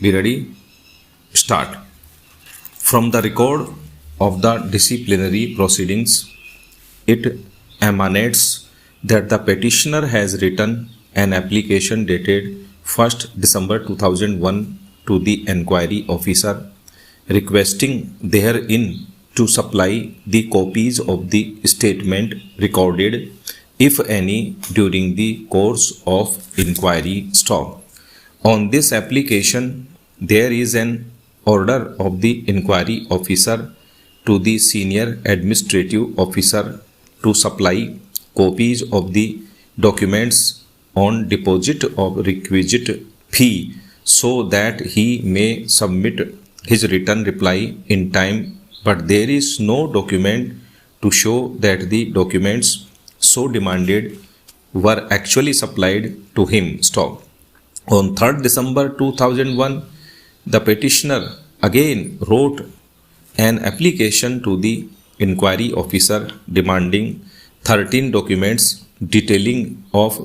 Be ready? Start. From the record of the disciplinary proceedings, it emanates that the petitioner has written an application dated 1st December 2001 to the inquiry officer requesting therein to supply the copies of the statement recorded, if any, during the course of inquiry. On this application, there is an order of the inquiry officer to the senior administrative officer to supply copies of the documents on deposit of requisite fee, so that he may submit his written reply in time, but there is no document to show that the documents so demanded were actually supplied to him. On 3rd December 2001, the petitioner again wrote an application to the inquiry officer demanding 13 documents, details of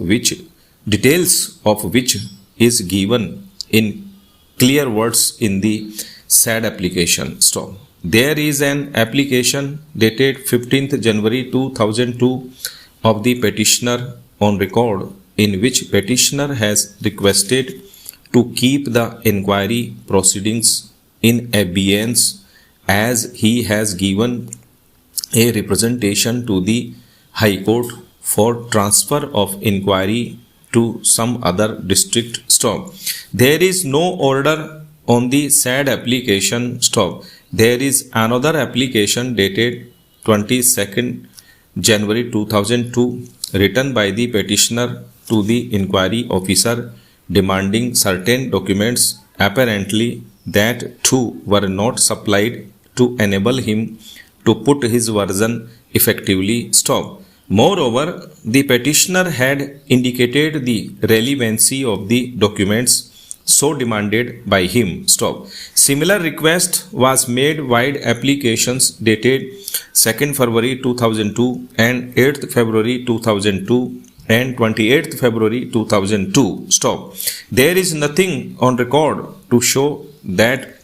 which is given in clear words in the said application. There is an application dated 15th January 2002 of the petitioner on record, in which petitioner has requested to keep the inquiry proceedings in abeyance, as he has given a representation to the High Court for transfer of inquiry to some other district. There is no order on the said application. There is another application dated 22nd January 2002 written by the petitioner to the inquiry officer demanding certain documents, apparently that too were not supplied to enable him to put his version effectively. Moreover, the petitioner had indicated the relevancy of the documents so demanded by him. Similar request was made via applications dated 2nd February 2002 and 8th February 2002 and 28th February 2002. There is nothing on record to show that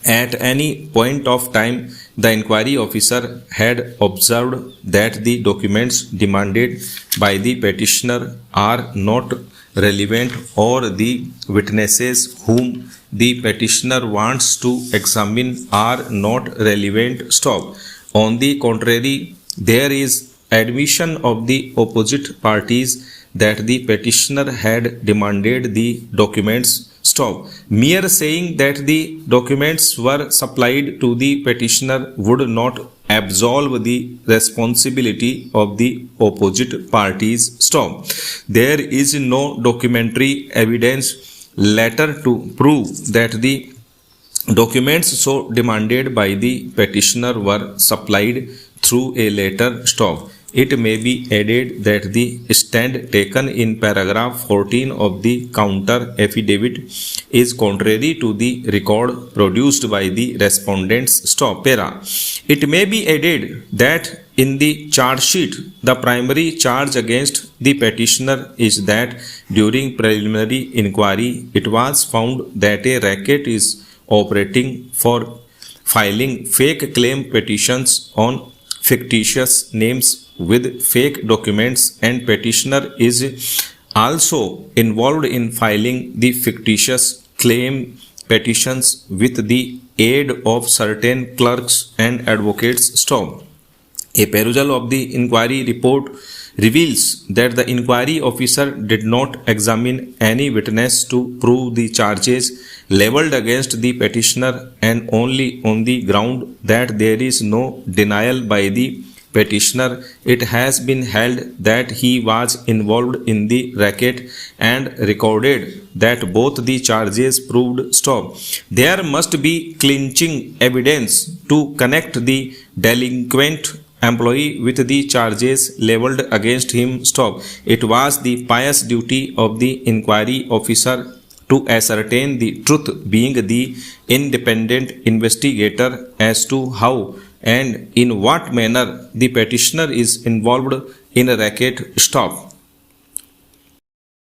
at any point of time the inquiry officer had observed that the documents demanded by the petitioner are not relevant, or the witnesses whom the petitioner wants to examine are not relevant. On the contrary, there is admission of the opposite parties that the petitioner had demanded the documents. Mere saying that the documents were supplied to the petitioner would not absolve the responsibility of the opposite parties. There is no documentary evidence later to prove that the documents so demanded by the petitioner were supplied through a letter. It may be added that the stand taken in paragraph 14 of the counter affidavit is contrary to the record produced by the respondents. It may be added that in the charge sheet, the primary charge against the petitioner is that during preliminary inquiry, it was found that a racket is operating for filing fake claim petitions on fictitious names with fake documents, and petitioner is also involved in filing the fictitious claim petitions with the aid of certain clerks and advocates. A perusal of the inquiry report reveals that the inquiry officer did not examine any witness to prove the charges leveled against the petitioner, and only on the ground that there is no denial by the petitioner, it has been held that he was involved in the racket, and recorded that both the charges proved. There must be clinching evidence to connect the delinquent employee with the charges leveled against him. It was the pious duty of the inquiry officer to ascertain the truth, being the independent investigator, as to how and in what manner the petitioner is involved in a racket.